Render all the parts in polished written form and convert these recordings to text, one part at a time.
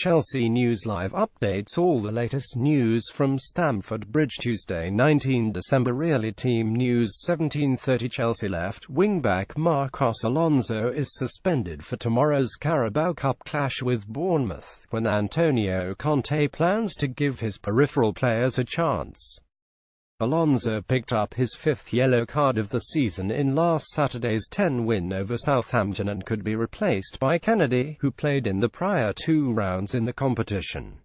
Chelsea News Live updates all the latest news from Stamford BridgeTuesday 19 DecemberEarly Team News 17:30 Chelsea left wingback Marcos Alonso is suspended for tomorrow's Carabao Cup clash with Bournemouth, when Antonio Conte plans to give his peripheral players a chance. Alonso picked up his fifth yellow card of the season in last Saturday's 10 win over Southampton and could be replaced by Kennedy, who played in the prior two rounds in the competition.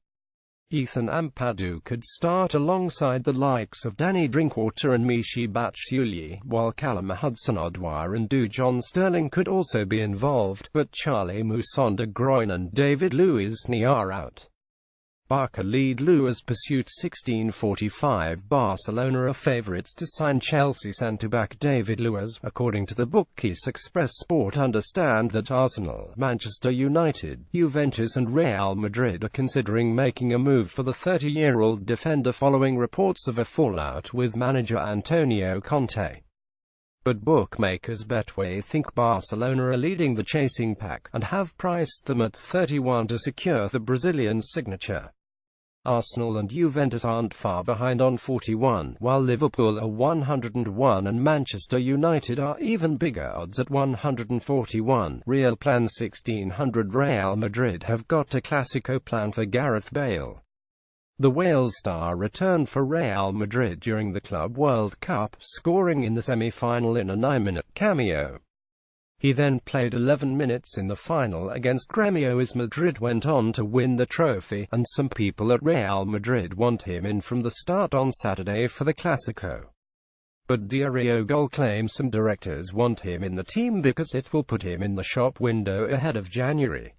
Ethan Ampadu could start alongside the likes of Danny Drinkwater and Michy Batshuayi, while Callum Hudson-Odoi and John Sterling could also be involved, but Charlie Musonda groin and David Luiz knee are out. Barca lead Luiz pursuit 16:45 Barcelona are favourites to sign Chelsea centre-back David Luiz. According to the bookies Express Sport understand that Arsenal, Manchester United, Juventus and Real Madrid are considering making a move for the 30-year-old defender following reports of a fallout with manager Antonio Conte. But bookmakers Betway think Barcelona are leading the chasing pack, and have priced them at 31 to secure the Brazilian signature. Arsenal and Juventus aren't far behind on 41, while Liverpool are 101 and Manchester United are even bigger odds at 141. Real plan 1600 Real Madrid have got a Clasico plan for Gareth Bale. The Wales star returned for Real Madrid during the Club World Cup, scoring in the semi-final in a 9-minute cameo. He then played 11 minutes in the final against Gremio as Madrid went on to win the trophy, and some people at Real Madrid want him in from the start on Saturday for the Clasico. But Diario Gol claims some directors want him in the team because it will put him in the shop window ahead of January.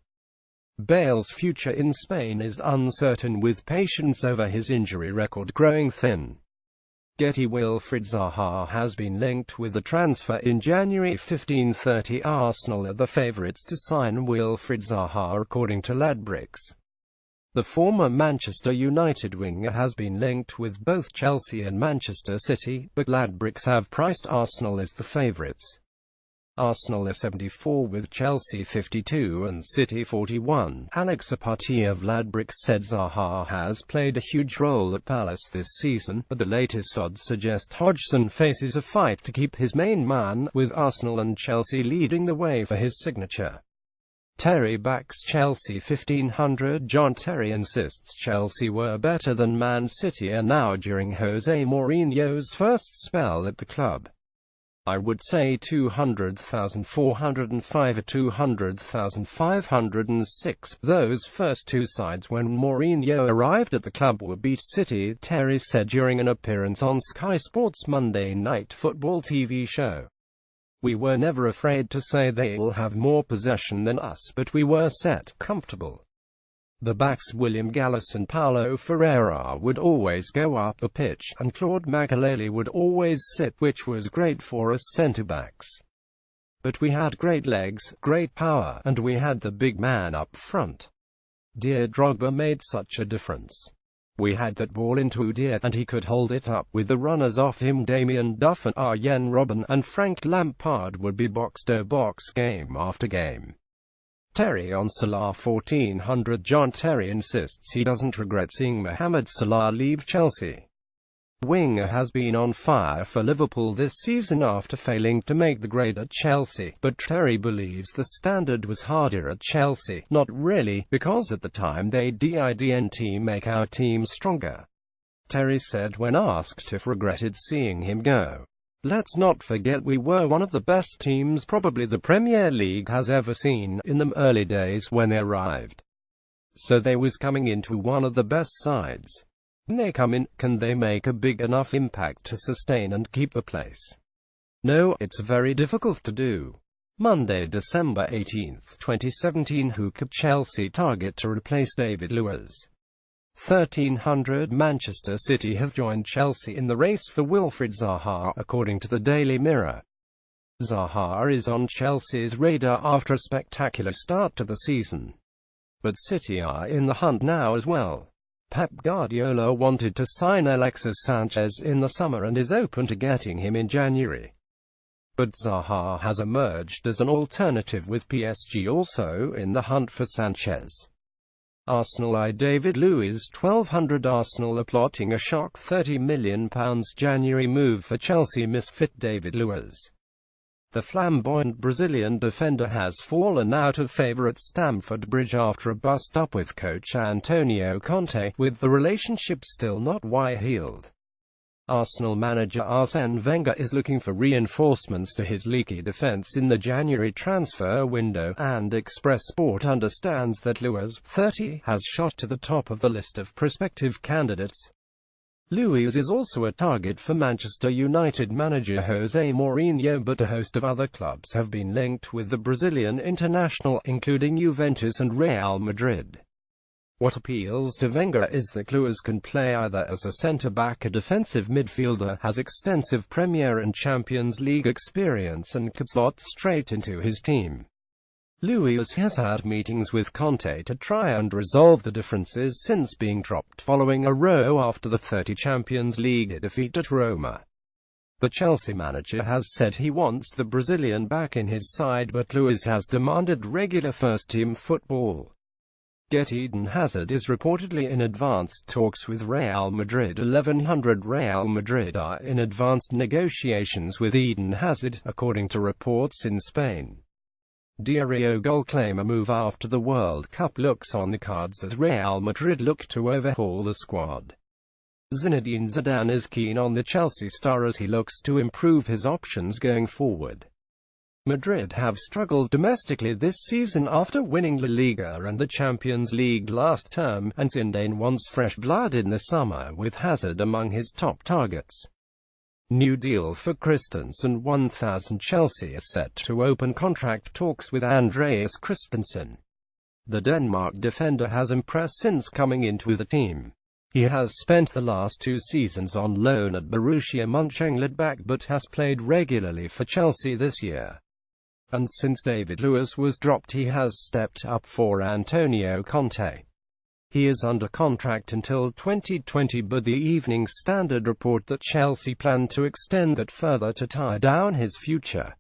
Bale's future in Spain is uncertain, with patience over his injury record growing thin. Getty Wilfried Zaha has been linked with the transfer in January 15:30 Arsenal are the favourites to sign Wilfried Zaha according to Ladbrokes. The former Manchester United winger has been linked with both Chelsea and Manchester City, but Ladbrokes have priced Arsenal as the favourites. Arsenal are 74 with Chelsea 52 and City 41. Alex Apati of Ladbrokes said Zaha has played a huge role at Palace this season, but the latest odds suggest Hodgson faces a fight to keep his main man, with Arsenal and Chelsea leading the way for his signature. Terry backs Chelsea 1500 John Terry insists Chelsea were better than Man City are now during Jose Mourinho's first spell at the club. I would say 200,405 or 200,506. Those first two sides when Mourinho arrived at the club were beat City, Terry said during an appearance on Sky Sports' Monday Night Football TV show. We were never afraid to say they'll have more possession than us, but we were set, comfortable. The backs William Gallas and Paulo Ferreira would always go up the pitch, and Claude Makelele would always sit, which was great for us centre-backs. But we had great legs, great power, and we had the big man up front. Didier Drogba made such a difference. We had that ball into Didier, and he could hold it up with the runners off him. Damien Duff and Arjen Robben and Frank Lampard would be box-to-box game after game. Terry on Salah 1400 John Terry insists he doesn't regret seeing Mohamed Salah leave Chelsea. The winger has been on fire for Liverpool this season after failing to make the grade at Chelsea, but Terry believes the standard was harder at Chelsea. Not really, because at the time they didn't make our team stronger. Terry said when asked if regretted seeing him go. Let's not forget we were one of the best teams probably the Premier League has ever seen, in the early days when they arrived. So they was coming into one of the best sides. When they come in, can they make a big enough impact to sustain and keep the place? No, it's very difficult to do. Monday, December 18, 2017 Who could Chelsea target to replace David Luiz? 1300 Manchester City have joined Chelsea in the race for Wilfried Zaha, according to the Daily Mirror. Zaha is on Chelsea's radar after a spectacular start to the season. But City are in the hunt now as well. Pep Guardiola wanted to sign Alexis Sanchez in the summer and is open to getting him in January. But Zaha has emerged as an alternative, with PSG also in the hunt for Sanchez. Arsenal eye David Luiz 1200. Arsenal are plotting a shock £30 million January move for Chelsea misfit David Luiz. The flamboyant Brazilian defender has fallen out of favour at Stamford Bridge after a bust-up with coach Antonio Conte, with the relationship still not healed. Arsenal manager Arsene Wenger is looking for reinforcements to his leaky defence in the January transfer window, and Express Sport understands that Luiz, 30, has shot to the top of the list of prospective candidates. Luiz is also a target for Manchester United manager Jose Mourinho, but a host of other clubs have been linked with the Brazilian international, including Juventus and Real Madrid. What appeals to Wenger is that Luiz can play either as a centre-back or defensive midfielder, has extensive Premier and Champions League experience, and could slot straight into his team. Luiz has had meetings with Conte to try and resolve the differences since being dropped following a row after the 30 Champions League defeat at Roma. The Chelsea manager has said he wants the Brazilian back in his side, but Luiz has demanded regular first-team football. Eden Hazard is reportedly in advanced talks with Real Madrid. 1100. Real Madrid are in advanced negotiations with Eden Hazard, according to reports in Spain. Diario Gol claim a move after the World Cup looks on the cards as Real Madrid look to overhaul the squad. Zinedine Zidane is keen on the Chelsea star as he looks to improve his options going forward. Madrid have struggled domestically this season after winning La Liga and the Champions League last term, and Zidane wants fresh blood in the summer, with Hazard among his top targets. New deal for Christensen. 1000. Chelsea is set to open contract talks with Andreas Christensen. The Denmark defender has impressed since coming into the team. He has spent the last 2 seasons on loan at Borussia Mönchengladbach but has played regularly for Chelsea this year. And since David Luiz was dropped, he has stepped up for Antonio Conte. He is under contract until 2020, but the Evening Standard report that Chelsea plan to extend that further to tie down his future.